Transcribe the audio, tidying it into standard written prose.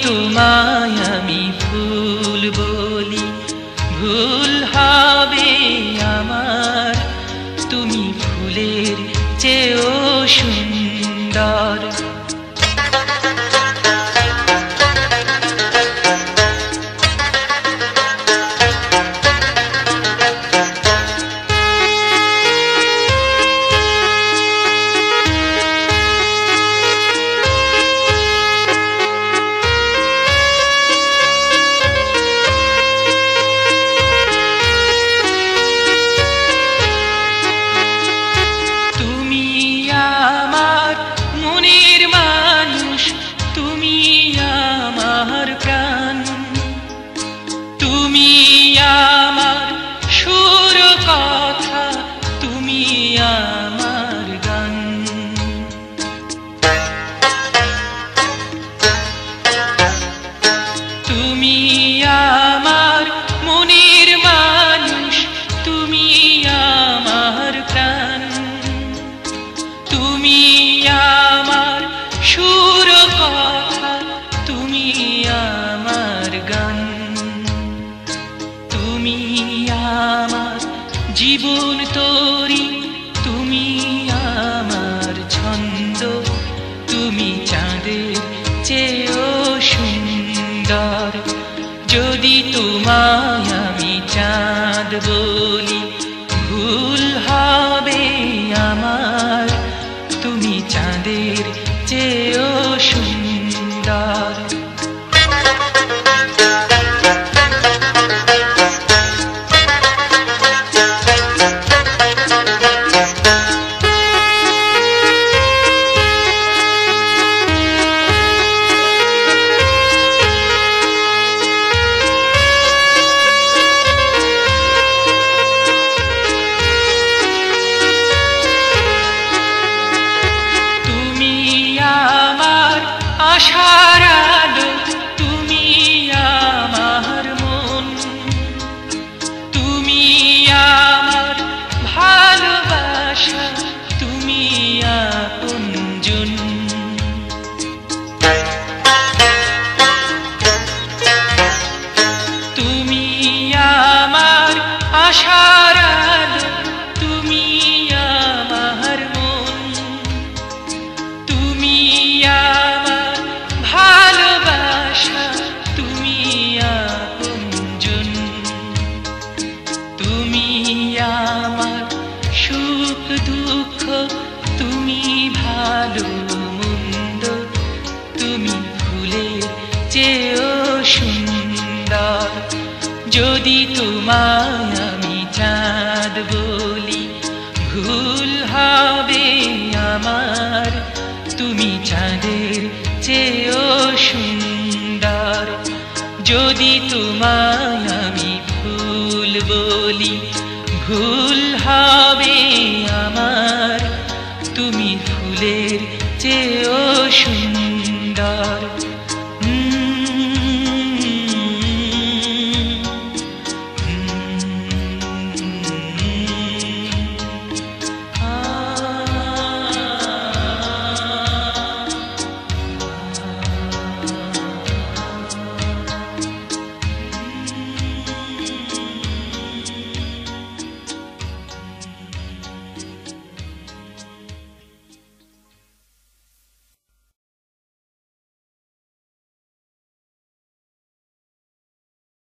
তোমায় আমি ফুল বলি ভুল হবে আমার, তুমি ফুলের চেয়েও সুন্দর। জীবন তোরি তুমি আমার ছন্দ, তুমি চাঁদের চেয়েও সুন্দর। যদি তোমায় আমি চাঁদ বলি ভুল হবে আমার, তুমি চাঁদের চেয়েও সুন্দর। আশার আলো তুমি আমার মন, তুমি আমার ভালোবাসা, তুমি আপনজন। তুমি আমার আশার আলো তুমি আমার মন, তুমি তুমি আপনজন। তুমি আমার সুখ দুঃখ, তুমি ভালো মন্দ, তুমি ফুলের চেয়েও সুন্দর। যদি তোমায় আমি চাঁদ বলি ভুল হবে আমার, তুমি চাঁদের চেয়েও সুন্দর। যদি তোমায় আমি ফুল বলি ভুল হবে আমার, তুমি ফুলের চেয়েও সুন্দর।